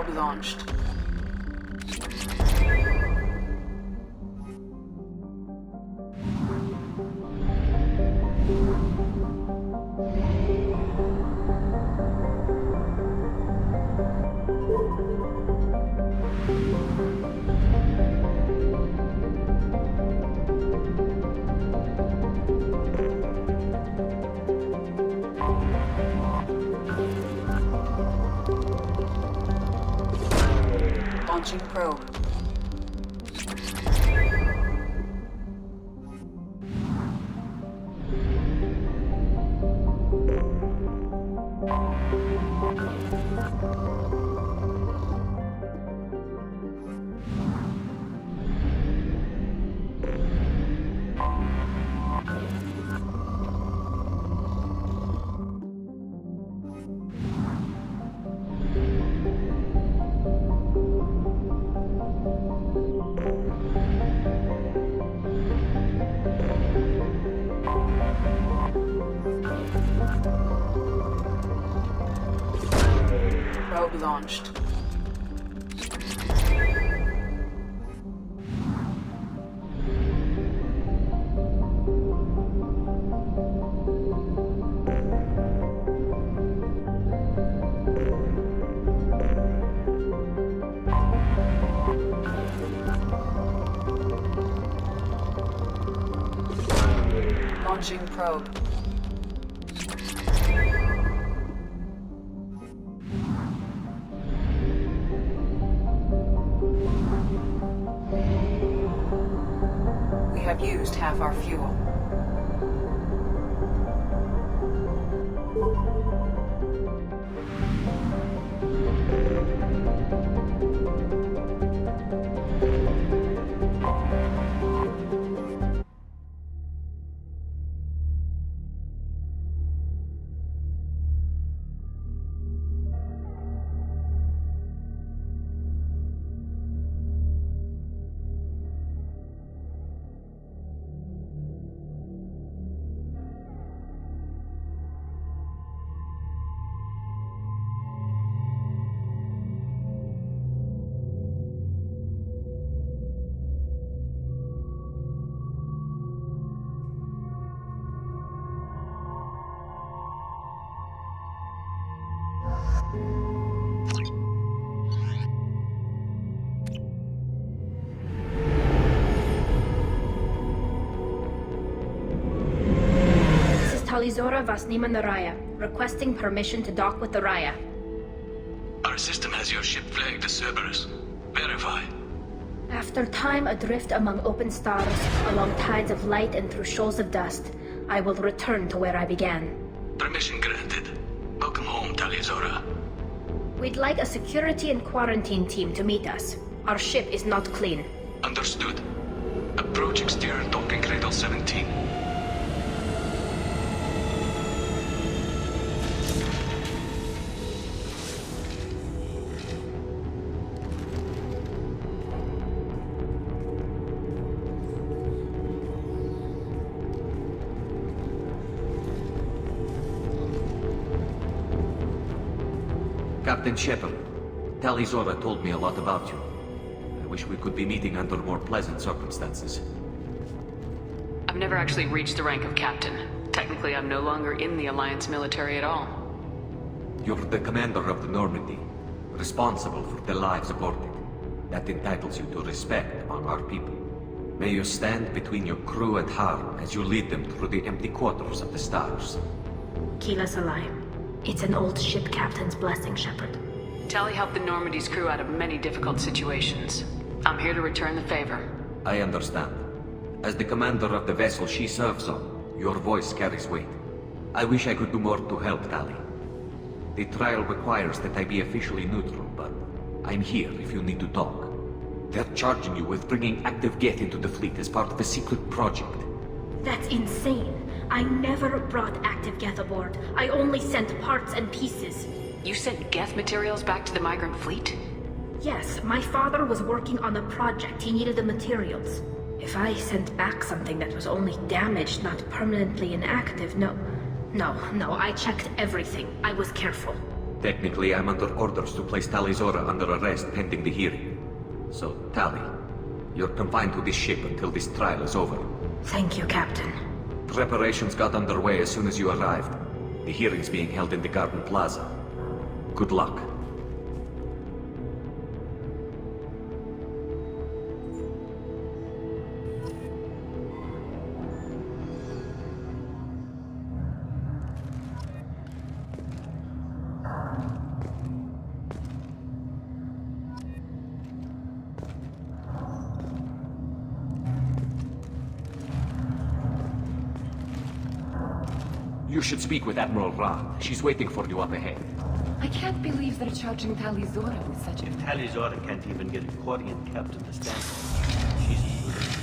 Probe launched. Launching probe. Probe launched. Launching probe. We have used half our fuel. Talizora Vasnima Naraya, requesting permission to dock with the Raya. Our system has your ship flagged as Cerberus. Verify. After time adrift among open stars, along tides of light and through shoals of dust, I will return to where I began. Permission granted. Welcome home, Talizora. We'd like a security and quarantine team to meet us. Our ship is not clean. Understood. Approach exterior docking cradle 17. Captain Shepard, Talizora told me a lot about you. I wish we could be meeting under more pleasant circumstances. I've never actually reached the rank of captain. Technically, I'm no longer in the Alliance military at all. You're the commander of the Normandy, responsible for the lives aborted. That entitles you to respect among our people. May you stand between your crew and harm as you lead them through the empty quarters of the stars. Kila Salai. It's an old ship captain's blessing, Shepard. Tally helped the Normandy's crew out of many difficult situations. I'm here to return the favor. I understand. As the commander of the vessel she serves on, your voice carries weight. I wish I could do more to help, Tally. The trial requires that I be officially neutral, but I'm here if you need to talk. They're charging you with bringing active Geth into the fleet as part of a secret project. That's insane. I never brought active Geth aboard. I only sent parts and pieces. You sent Geth materials back to the migrant fleet? Yes, my father was working on a project. He needed the materials. If I sent back something that was only damaged, not permanently inactive, no, I checked everything. I was careful. Technically, I'm under orders to place Tali Zora under arrest pending the hearing. So, Tali, you're confined to this ship until this trial is over. Thank you, Captain. Preparations got underway as soon as you arrived. The hearing's being held in the Garden Plaza. Good luck. You should speak with Admiral Ra. She's waiting for you up ahead. I can't believe they're charging Tali Zora with such a... If Tali Zora can't even get a Quarian captain to stand for, she's useless.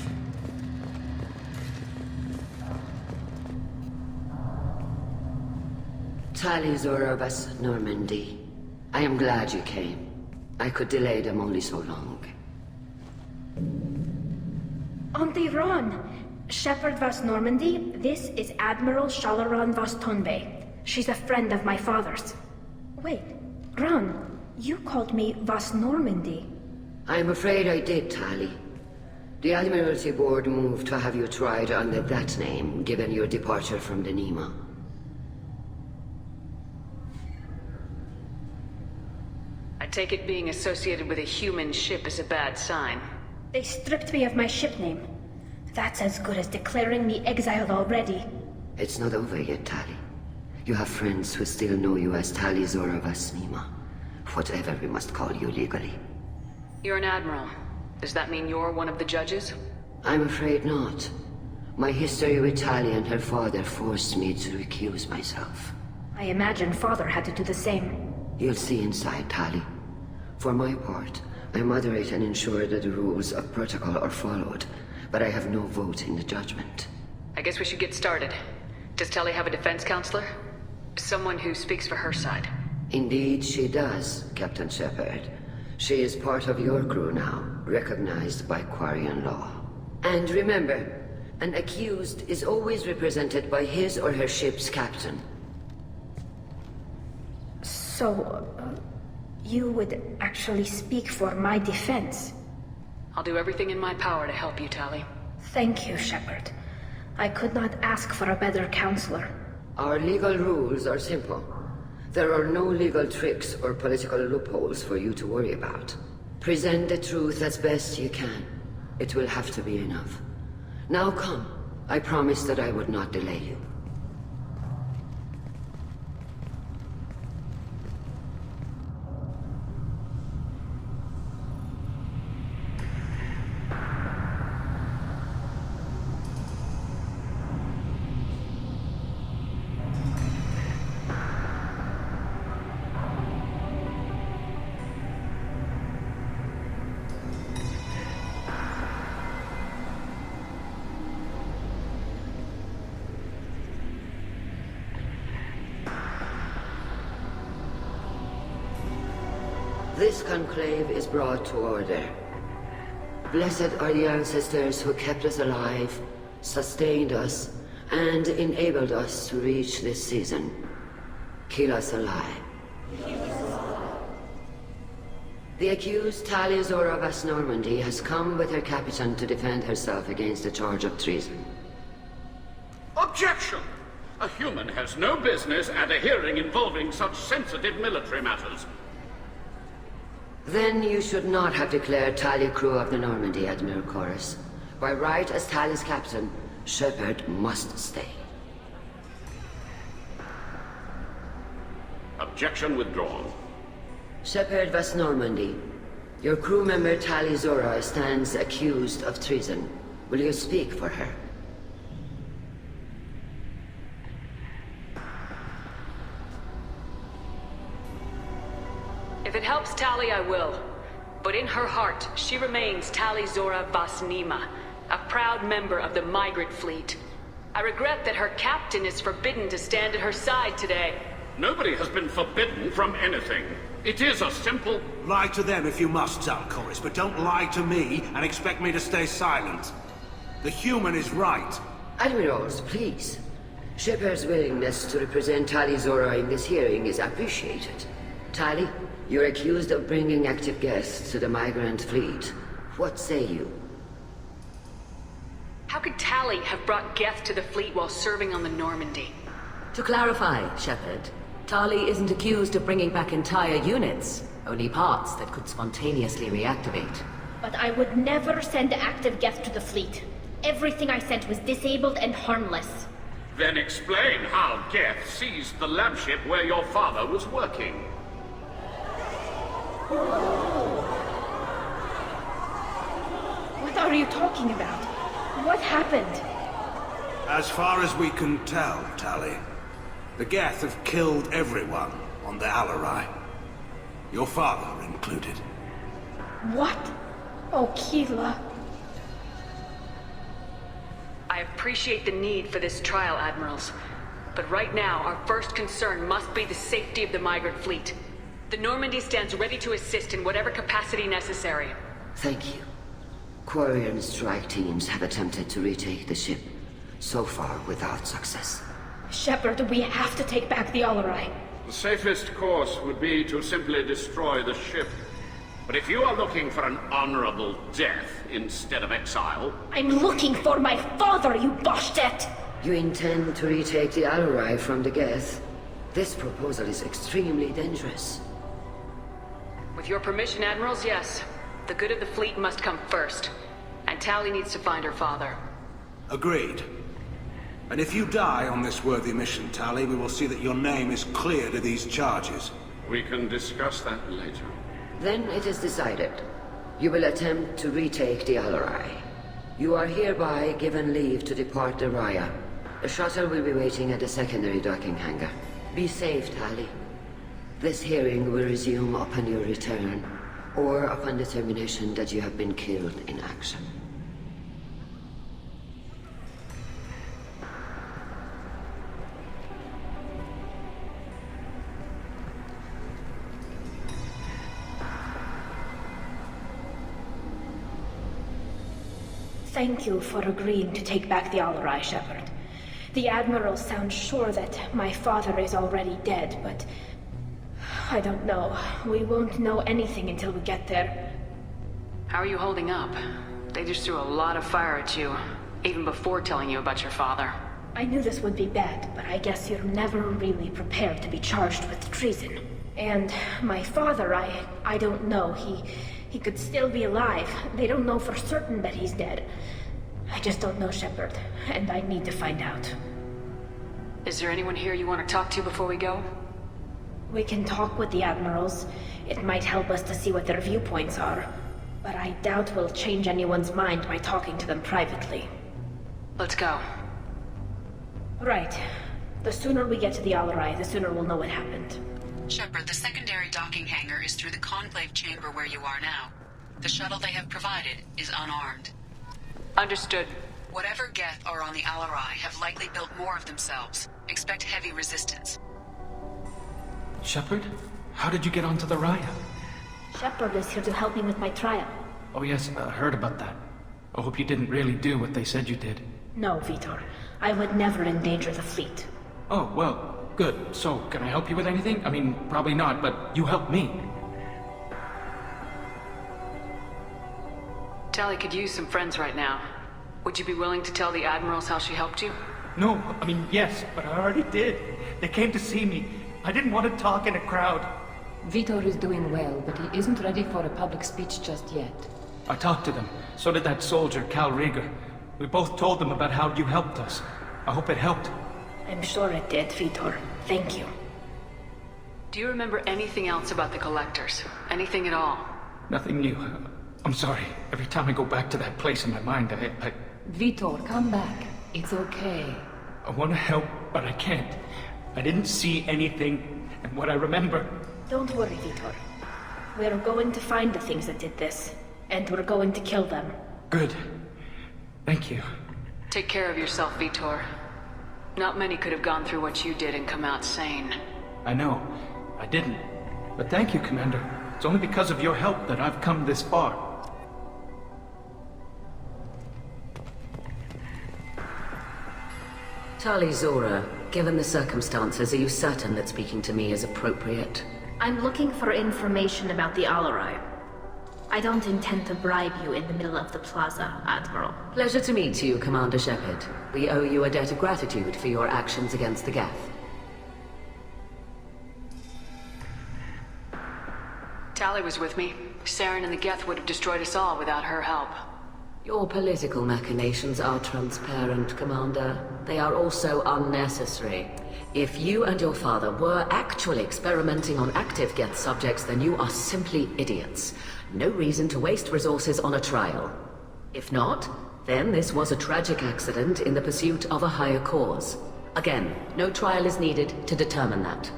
Tali Zora was Normandy. I am glad you came. I could delay them only so long. Auntie Ron! Shepard vas Normandy, this is Admiral Shalaran vas Tonbe. She's a friend of my father's. Wait, Ron, you called me vas Normandy. I'm afraid I did, Tali. The Admiralty Board moved to have you tried under that name, given your departure from the Nima. I take it being associated with a human ship is a bad sign. They stripped me of my ship name. That's as good as declaring me exiled already. It's not over yet, Tali. You have friends who still know you as Tali Zora vas Nima. Whatever we must call you legally. You're an admiral. Does that mean you're one of the judges? I'm afraid not. My history with Tali and her father forced me to recuse myself. I imagine father had to do the same. You'll see inside, Tali. For my part, I moderate and ensure that the rules of protocol are followed, but I have no vote in the judgment. I guess we should get started. Does Tali have a defense counselor? Someone who speaks for her side. Indeed she does, Captain Shepard. She is part of your crew now, recognized by Quarian law. And remember, an accused is always represented by his or her ship's captain. So, you would actually speak for my defense? I'll do everything in my power to help you, Tali. Thank you, Shepard. I could not ask for a better counselor. Our legal rules are simple. There are no legal tricks or political loopholes for you to worry about. Present the truth as best you can. It will have to be enough. Now come. I promised that I would not delay you. This conclave is brought to order. Blessed are the ancestors who kept us alive, sustained us, and enabled us to reach this season. Keep us alive. The accused Tali Zora vas Normandy has come with her captain to defend herself against the charge of treason. Objection! A human has no business at a hearing involving such sensitive military matters. Then you should not have declared Tali crew of the Normandy, Admiral Chorus. By right as Tali's captain, Shepard must stay. Objection withdrawn. Shepard vas Normandy. Your crew member Tali Zora stands accused of treason. Will you speak for her? If it helps Tali, I will. But in her heart, she remains Tali Zora vas Nima, a proud member of the migrant fleet. I regret that her captain is forbidden to stand at her side today. Nobody has been forbidden from anything. It is a simple... Lie to them if you must, Zalcoris, but don't lie to me and expect me to stay silent. The human is right. Admirals, please. Shepard's willingness to represent Tali Zora in this hearing is appreciated. Tali, you're accused of bringing active guests to the migrant fleet. What say you? How could Tali have brought Geth to the fleet while serving on the Normandy? To clarify, Shepard, Tali isn't accused of bringing back entire units, only parts that could spontaneously reactivate. But I would never send active Geth to the fleet. Everything I sent was disabled and harmless. Then explain how Geth seized the lab ship where your father was working. What are you talking about? What happened? As far as we can tell, Tali, the Geth have killed everyone on the Alarai. Your father included. What? Oh, Keela. I appreciate the need for this trial, Admirals. But right now, our first concern must be the safety of the migrant fleet. The Normandy stands ready to assist in whatever capacity necessary. Thank you. Quarry and strike teams have attempted to retake the ship, so far without success. Shepard, we have to take back the Alarai. The safest course would be to simply destroy the ship. But if you are looking for an honorable death instead of exile... I'm looking for my father, you bastet! You intend to retake the Alarai from the Geth? This proposal is extremely dangerous. With your permission, Admirals, yes. The good of the fleet must come first. And Tali needs to find her father. Agreed. And if you die on this worthy mission, Tali, we will see that your name is cleared of these charges. We can discuss that later. Then it is decided. You will attempt to retake the Alarai. You are hereby given leave to depart the Raya. The shuttle will be waiting at the secondary docking hangar. Be safe, Tali. This hearing will resume upon your return, or upon determination that you have been killed in action. Thank you for agreeing to take back the Alarai, Shepard. The Admirals sound sure that my father is already dead, but... I don't know. We won't know anything until we get there. How are you holding up? They just threw a lot of fire at you, even before telling you about your father. I knew this would be bad, but I guess you're never really prepared to be charged with treason. And my father, I don't know. He could still be alive. They don't know for certain that he's dead. I just don't know, Shepard, and I need to find out. Is there anyone here you want to talk to before we go? We can talk with the Admirals. It might help us to see what their viewpoints are. But I doubt we'll change anyone's mind by talking to them privately. Let's go. Right. The sooner we get to the Alarai, the sooner we'll know what happened. Shepard, the secondary docking hangar is through the conclave chamber where you are now. The shuttle they have provided is unarmed. Understood. Whatever Geth are on the Alarai have likely built more of themselves. Expect heavy resistance. Shepard? How did you get onto the Raya? Shepard is here to help me with my trial. Oh yes, I heard about that. I hope you didn't really do what they said you did. No, Vitor. I would never endanger the fleet. Oh, well, good. So, can I help you with anything? I mean, probably not, but you helped me. Tali could use some friends right now. Would you be willing to tell the Admirals how she helped you? No, I mean, yes, but I already did. They came to see me. I didn't want to talk in a crowd. Vitor is doing well, but he isn't ready for a public speech just yet. I talked to them. So did that soldier, Cal Rieger. We both told them about how you helped us. I hope it helped. I'm sure it did, Vitor. Thank you. Do you remember anything else about the Collectors? Anything at all? Nothing new. I'm sorry. Every time I go back to that place in my mind, I... Vitor, come back. It's okay. I want to help, but I can't. I didn't see anything, and what I remember... Don't worry, Vitor. We're going to find the things that did this, and we're going to kill them. Good. Thank you. Take care of yourself, Vitor. Not many could have gone through what you did and come out sane. I know. I didn't. But thank you, Commander. It's only because of your help that I've come this far. Tali Zora, given the circumstances, are you certain that speaking to me is appropriate? I'm looking for information about the Alarai. I don't intend to bribe you in the middle of the plaza, Admiral. Pleasure to meet you, Commander Shepard. We owe you a debt of gratitude for your actions against the Geth. Tali was with me. Saren and the Geth would have destroyed us all without her help. Your political machinations are transparent, Commander. They are also unnecessary. If you and your father were actually experimenting on active Geth subjects, then you are simply idiots. No reason to waste resources on a trial. If not, then this was a tragic accident in the pursuit of a higher cause. Again, no trial is needed to determine that.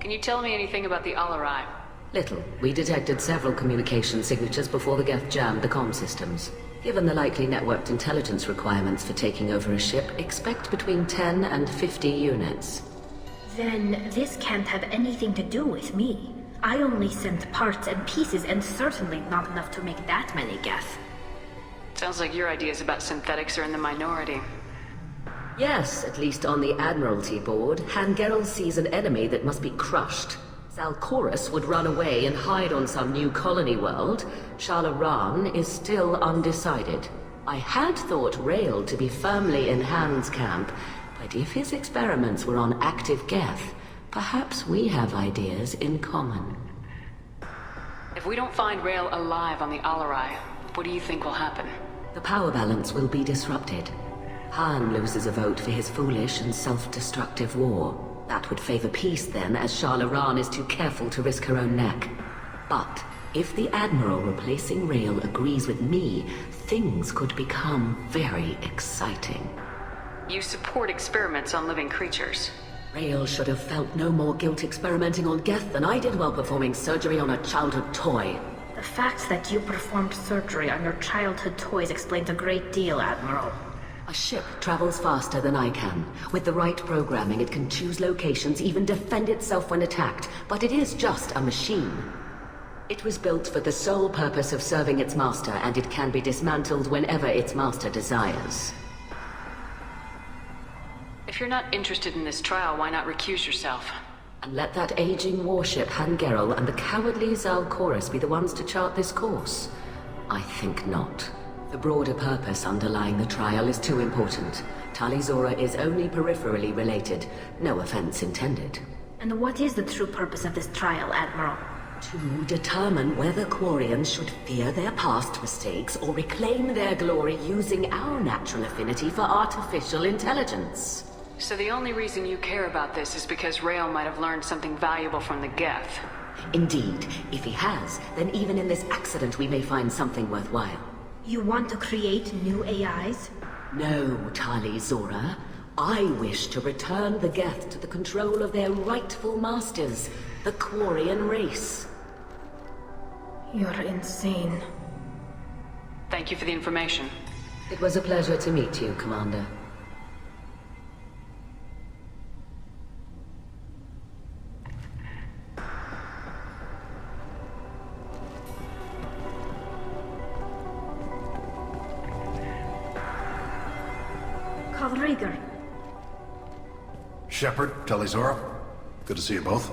Can you tell me anything about the Alarai? Little. We detected several communication signatures before the Geth jammed the comm systems. Given the likely networked intelligence requirements for taking over a ship, expect between 10 and 50 units. Then this can't have anything to do with me. I only sent parts and pieces, and certainly not enough to make that many Geth. Sounds like your ideas about synthetics are in the minority. Yes, at least on the Admiralty board, Hangerel sees an enemy that must be crushed. Zalcorus would run away and hide on some new colony world. Shalaran is still undecided. I had thought Rael to be firmly in Han's camp, but if his experiments were on active Geth, perhaps we have ideas in common. If we don't find Rael alive on the Alarai, what do you think will happen? The power balance will be disrupted. Han loses a vote for his foolish and self-destructive war. That would favor peace then, as Shalaran is too careful to risk her own neck. But if the Admiral replacing Rael agrees with me, things could become very exciting. You support experiments on living creatures. Rael should have felt no more guilt experimenting on Geth than I did while performing surgery on a childhood toy. The fact that you performed surgery on your childhood toys explains a great deal, Admiral. A ship travels faster than I can. With the right programming, it can choose locations, even defend itself when attacked. But it is just a machine. It was built for the sole purpose of serving its master, and it can be dismantled whenever its master desires. If you're not interested in this trial, why not recuse yourself? And let that aging warship Hangerel and the cowardly Zalcorus be the ones to chart this course? I think not. The broader purpose underlying the trial is too important. Tali Zora is only peripherally related. No offense intended. And what is the true purpose of this trial, Admiral? To determine whether Quarians should fear their past mistakes or reclaim their glory using our natural affinity for artificial intelligence. So the only reason you care about this is because Rael might have learned something valuable from the Geth. Indeed. If he has, then even in this accident we may find something worthwhile. You want to create new AIs? No, Tali Zora. I wish to return the Geth to the control of their rightful masters, the Quarian race. You're insane. Thank you for the information. It was a pleasure to meet you, Commander. Rieger. Shepard, Telizora. Good to see you both.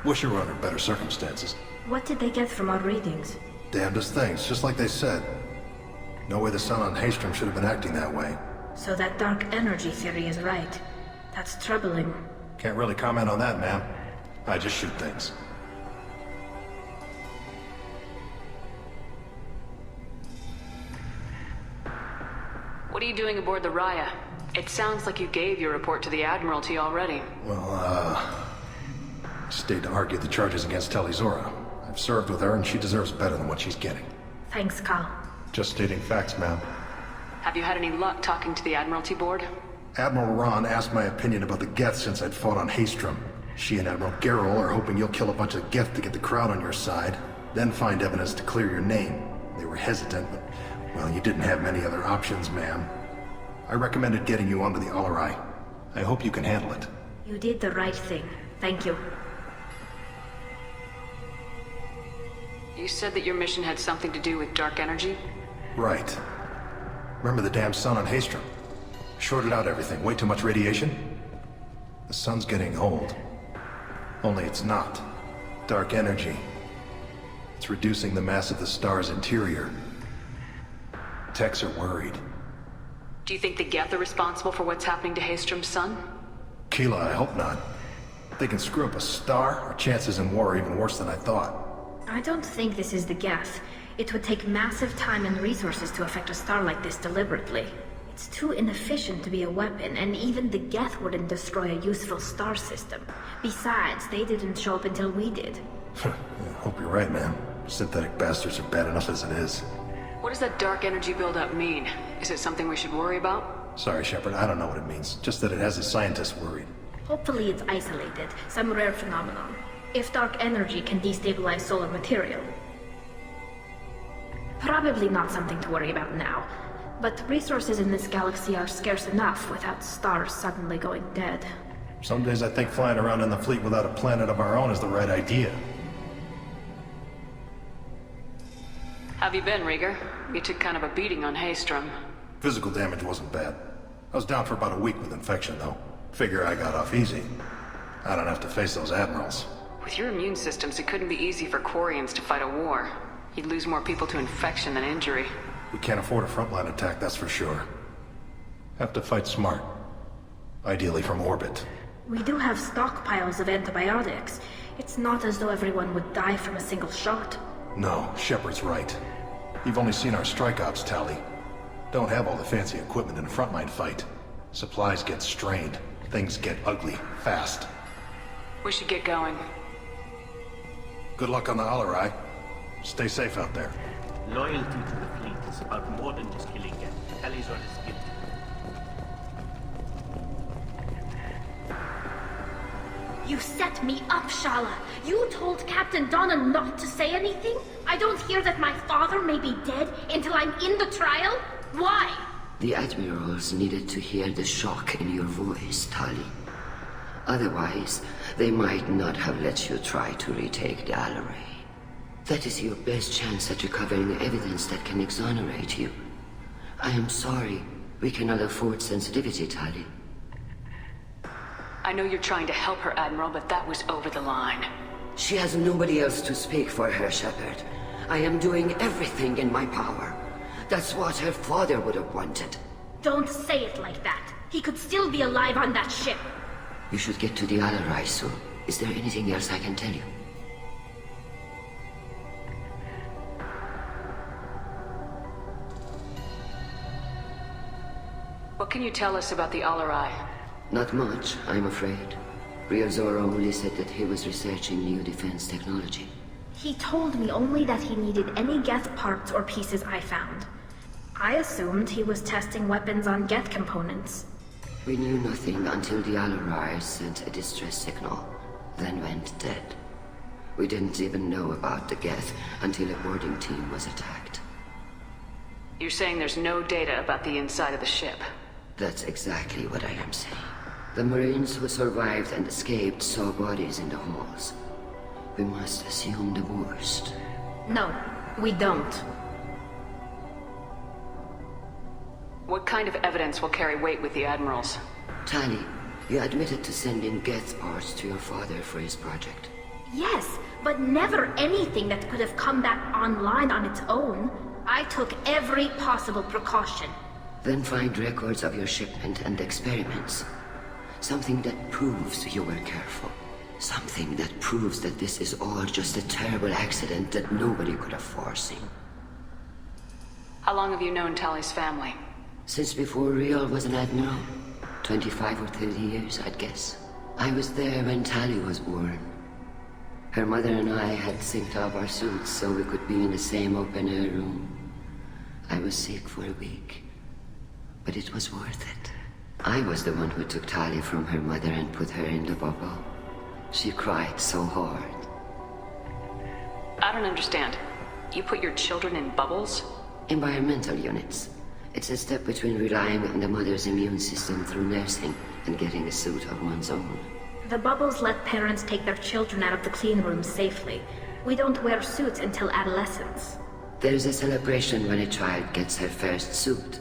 Wish you were under better circumstances. What did they get from our readings? Damnedest things, just like they said. No way the sun on Haystrom should have been acting that way. So that dark energy theory is right. That's troubling. Can't really comment on that, ma'am. I just shoot things. What are you doing aboard the Raya? It sounds like you gave your report to the Admiralty already. Well, I stayed to argue the charges against Telizora. I've served with her and she deserves better than what she's getting. Thanks, Cal. Just stating facts, ma'am. Have you had any luck talking to the Admiralty board? Admiral Ron asked my opinion about the Geth since I'd fought on Haystrom. She and Admiral Gerrel are hoping you'll kill a bunch of Geth to get the crowd on your side, then find evidence to clear your name. They were hesitant, but, well, you didn't have many other options, ma'am. I recommended getting you onto the Alarai. I hope you can handle it. You did the right thing. Thank you. You said that your mission had something to do with dark energy? Right. Remember the damn sun on Haystrom? Shorted out everything. Way too much radiation? The sun's getting old. Only it's not. Dark energy. It's reducing the mass of the star's interior. Techs are worried. Do you think the Geth are responsible for what's happening to Haystrom's son? Keela, I hope not. If they can screw up a star, our chances in war are even worse than I thought. I don't think this is the Geth. It would take massive time and resources to affect a star like this deliberately. It's too inefficient to be a weapon, and even the Geth wouldn't destroy a useful star system. Besides, they didn't show up until we did. I hope you're right, man. Synthetic bastards are bad enough as it is. What does that dark energy buildup mean? Is it something we should worry about? Sorry, Shepard, I don't know what it means. Just that it has the scientists worried. Hopefully it's isolated, some rare phenomenon. If dark energy can destabilize solar material. Probably not something to worry about now. But resources in this galaxy are scarce enough without stars suddenly going dead. Some days I think flying around in the fleet without a planet of our own is the right idea. Have you been, Rieger? You took kind of a beating on Haystrom. Physical damage wasn't bad. I was down for about a week with infection, though. Figure I got off easy. I don't have to face those admirals. With your immune systems, it couldn't be easy for Quarians to fight a war. You'd lose more people to infection than injury. We can't afford a frontline attack, that's for sure. Have to fight smart. Ideally from orbit. We do have stockpiles of antibiotics. It's not as though everyone would die from a single shot. No, Shepard's right. You've only seen our strike ops tally. Don't have all the fancy equipment in a frontline fight. Supplies get strained. Things get ugly, fast. We should get going. Good luck on the Alarai. Stay safe out there. Loyalty to the fleet is about more than just killing them. Talizor is guilty. You set me up, Shala. You told Captain Donna not to say anything? I don't hear that my father may be dead until I'm in the trial? Why? The admirals needed to hear the shock in your voice, Tali. Otherwise, they might not have let you try to retake the Alarai. That is your best chance at recovering evidence that can exonerate you. I am sorry. We cannot afford sensitivity, Tali. I know you're trying to help her, Admiral, but that was over the line. She has nobody else to speak for her, Shepard. I am doing everything in my power. That's what her father would have wanted. Don't say it like that. He could still be alive on that ship. You should get to the Alarai soon. Is there anything else I can tell you? What can you tell us about the Alarai? Not much, I'm afraid. Ryozora only said that he was researching new defense technology. He told me only that he needed any Geth parts or pieces I found. I assumed he was testing weapons on Geth components. We knew nothing until the Alarai sent a distress signal, then went dead. We didn't even know about the Geth until a boarding team was attacked. You're saying there's no data about the inside of the ship? That's exactly what I am saying. The Marines who survived and escaped saw bodies in the halls. We must assume the worst. No, we don't. What kind of evidence will carry weight with the Admirals? Tali, you admitted to sending Geth parts to your father for his project. Yes, but never anything that could have come back online on its own. I took every possible precaution. Then find records of your shipment and experiments. Something that proves you were careful. Something that proves that this is all just a terrible accident that nobody could have foreseen. How long have you known Tali's family? Since before Riel was an admiral. 25 or 30 years, I'd guess. I was there when Tali was born. Her mother and I had synced up our suits so we could be in the same open-air room. I was sick for a week, but it was worth it. I was the one who took Tali from her mother and put her in the bubble. She cried so hard. I don't understand. You put your children in bubbles? Environmental units. It's a step between relying on the mother's immune system through nursing and getting a suit of one's own. The bubbles let parents take their children out of the clean rooms safely. We don't wear suits until adolescence. There's a celebration when a child gets her first suit.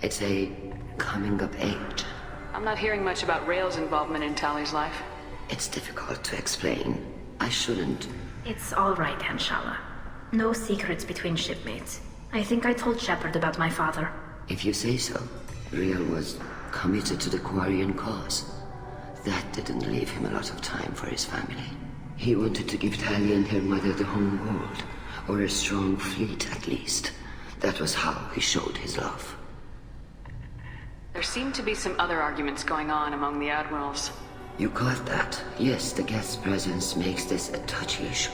It's a coming of age. I'm not hearing much about Rail's involvement in Tally's life. It's difficult to explain. I shouldn't. It's all right, Anshala. No secrets between shipmates. I think I told Shepard about my father. If you say so. Rail was committed to the Quarian cause. That didn't leave him a lot of time for his family. He wanted to give Tally and her mother the home world, or a strong fleet at least. That was how he showed his love. There seem to be some other arguments going on among the admirals. You caught that? Yes, the guest's presence makes this a touchy issue.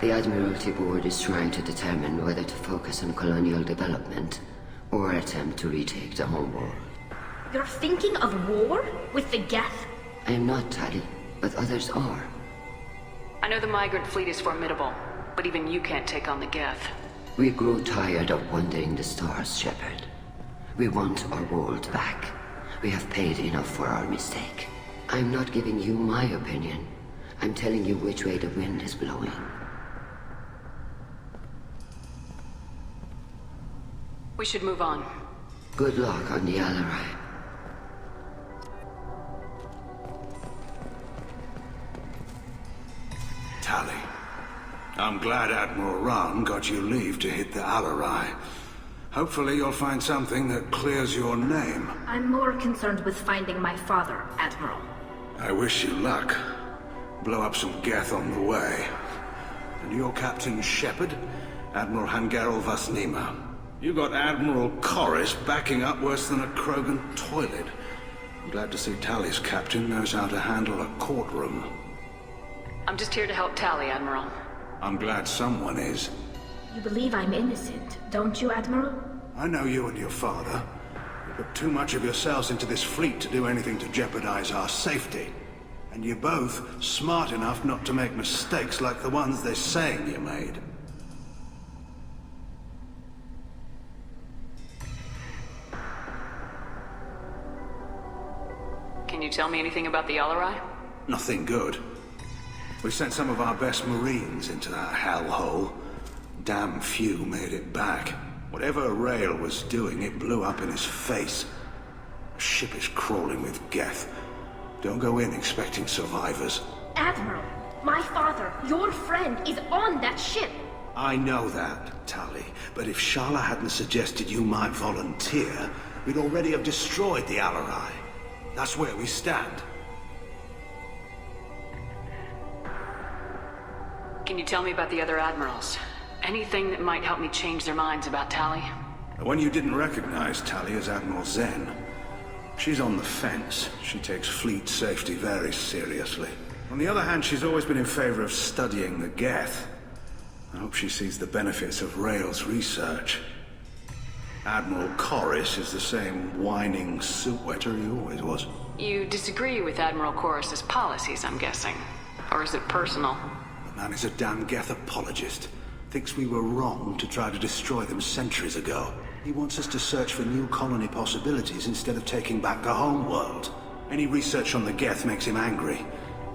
The Admiralty Board is trying to determine whether to focus on colonial development or attempt to retake the home world. You're thinking of war? With the Geth? I am not, Tally, but others are. I know the migrant fleet is formidable, but even you can't take on the Geth. We grow tired of wandering the stars, Shepard. We want our world back. We have paid enough for our mistake. I'm not giving you my opinion. I'm telling you which way the wind is blowing. We should move on. Good luck on the Alarai. Tally, I'm glad Admiral Rahn got you leave to hit the Alarai. Hopefully you'll find something that clears your name. I'm more concerned with finding my father, Admiral. I wish you luck. Blow up some Geth on the way. And your Captain Shepard, Admiral Hangarel Vasnima. You got Admiral Corris backing up worse than a Krogan toilet. I'm glad to see Tally's captain knows how to handle a courtroom. I'm just here to help Tally, Admiral. I'm glad someone is. You believe I'm innocent, don't you, Admiral? I know you and your father. You put too much of yourselves into this fleet to do anything to jeopardize our safety. And you're both smart enough not to make mistakes like the ones they're saying you made. Can you tell me anything about the Alarai? Nothing good. We sent some of our best Marines into that hellhole. Damn few made it back. Whatever Rail was doing, it blew up in his face. The ship is crawling with Geth. Don't go in expecting survivors. Admiral, my father, your friend, is on that ship. I know that, Tally. But if Shala hadn't suggested you might volunteer, we'd already have destroyed the Alarai. That's where we stand. Can you tell me about the other admirals? Anything that might help me change their minds about Tally? The one you didn't recognize, Tally, is Admiral Zen. She's on the fence. She takes fleet safety very seriously. On the other hand, she's always been in favor of studying the Geth. I hope she sees the benefits of Rail's research. Admiral Corris is the same whining suit-wetter he always was. You disagree with Admiral Corris's policies, I'm guessing. Or is it personal? The man is a damn Geth apologist. Thinks we were wrong to try to destroy them centuries ago. He wants us to search for new colony possibilities instead of taking back the home world. Any research on the Geth makes him angry.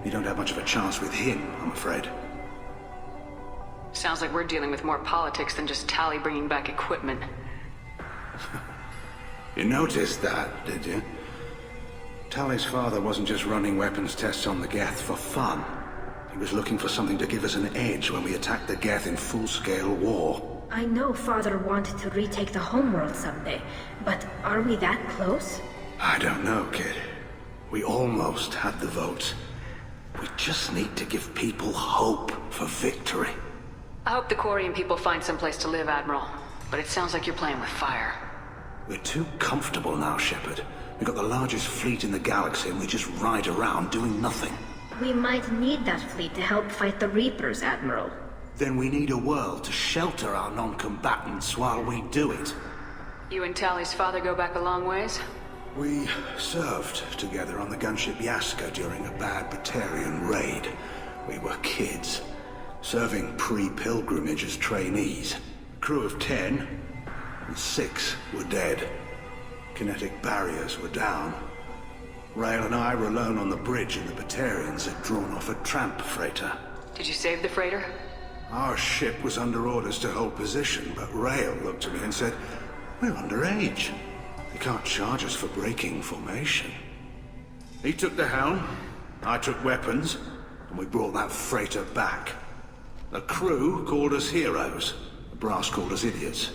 You don't have much of a chance with him, I'm afraid. Sounds like we're dealing with more politics than just Tally bringing back equipment. You noticed that, did you? Tally's father wasn't just running weapons tests on the Geth for fun. He was looking for something to give us an edge when we attacked the Geth in full-scale war. I know Father wanted to retake the homeworld someday, but are we that close? I don't know, kid. We almost had the votes. We just need to give people hope for victory. I hope the Quarian people find someplace to live, Admiral. But it sounds like you're playing with fire. We're too comfortable now, Shepard. We've got the largest fleet in the galaxy and we just ride around doing nothing. We might need that fleet to help fight the Reapers, Admiral. Then we need a world to shelter our non-combatants while we do it. You and Tally's father go back a long ways? We served together on the gunship Yaska during a bad Batarian raid. We were kids, serving pre-pilgrimage as trainees. A crew of 10, and 6 were dead. Kinetic barriers were down. Rail and I were alone on the bridge and the Batarians had drawn off a tramp freighter. Did you save the freighter? Our ship was under orders to hold position, but Rail looked at me and said, "We're underage." You can't charge us for breaking formation. He took the helm, I took weapons, and we brought that freighter back. The crew called us heroes. The brass called us idiots.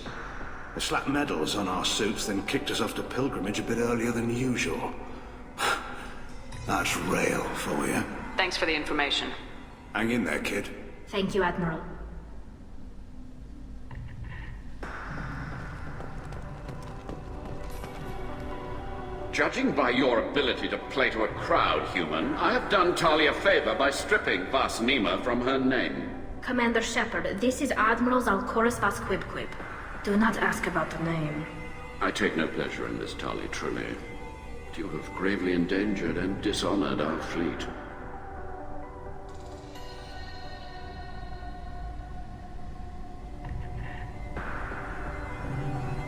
They slapped medals on our suits, then kicked us off to pilgrimage a bit earlier than usual. That's rail for you. Thanks for the information. Hang in there, kid. Thank you, Admiral. Judging by your ability to play to a crowd, human, I have done Talia a favor by stripping Vas Nima from her name. Commander Shepard, this is Admiral Zalcoris Vas Quibquib. Do not ask about the name. I take no pleasure in this, Talia, truly. You have gravely endangered and dishonored our fleet.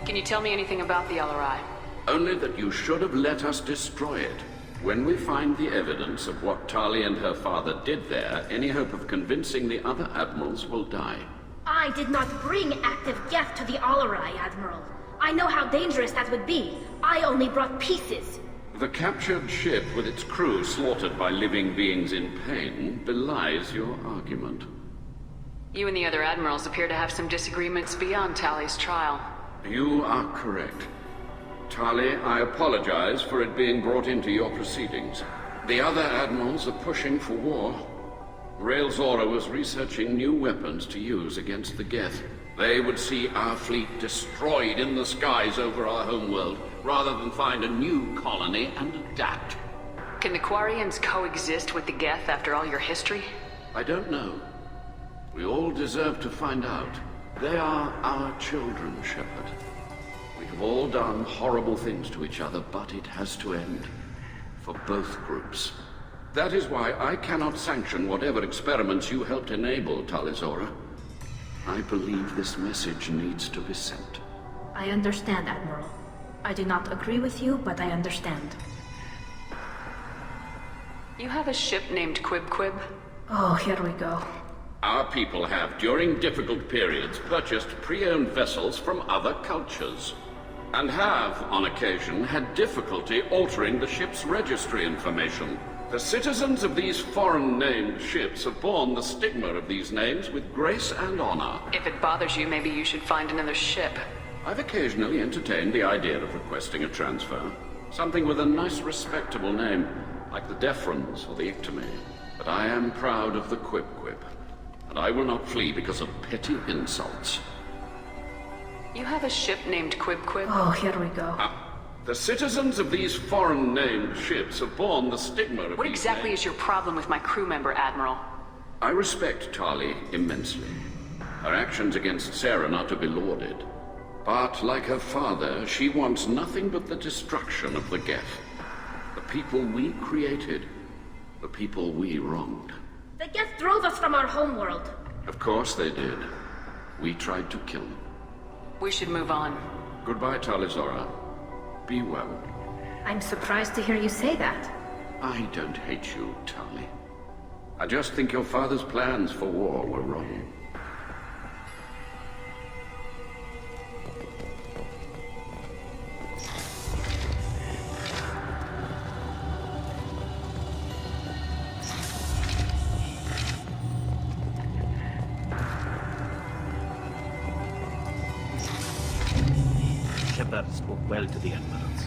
Can you tell me anything about the LRI? Only that you should have let us destroy it. When we find the evidence of what Talia and her father did there, any hope of convincing the other admirals will die. I did not bring active Geth to the Alarai, Admiral. I know how dangerous that would be. I only brought pieces. The captured ship with its crew slaughtered by living beings in pain belies your argument. You and the other admirals appear to have some disagreements beyond Tali's trial. You are correct. Tali, I apologize for it being brought into your proceedings. The other admirals are pushing for war. Rael Zora was researching new weapons to use against the Geth. They would see our fleet destroyed in the skies over our homeworld, rather than find a new colony and adapt. Can the Quarians coexist with the Geth after all your history? I don't know. We all deserve to find out. They are our children, Shepard. We have all done horrible things to each other, but it has to end. For both groups. That is why I cannot sanction whatever experiments you helped enable, Talizora. I believe this message needs to be sent. I understand, Admiral. I do not agree with you, but I understand. You have a ship named Quibquib? Oh, here we go. Our people have, during difficult periods, purchased pre-owned vessels from other cultures. And have, on occasion, had difficulty altering the ship's registry information. The citizens of these foreign-named ships have borne the stigma of these names with grace and honor. If it bothers you, maybe you should find another ship. I've occasionally entertained the idea of requesting a transfer. Something with a nice, respectable name, like the Defrons or the Ictomy. But I am proud of the Quibquib, and I will not flee because of petty insults. You have a ship named Quibquib? Oh, here we go. The citizens of these foreign-named ships have borne the stigma of What exactly is your problem with my crew member, Admiral? I respect Tali immensely. Her actions against Saren are to be lauded. But, like her father, she wants nothing but the destruction of the Geth. The people we created. The people we wronged. The Geth drove us from our homeworld. Of course they did. We tried to kill them. We should move on. Goodbye, Talizora. Be well. I'm surprised to hear you say that. I don't hate you, Tali. I just think your father's plans for war were wrong. Shepard spoke well to the admirals.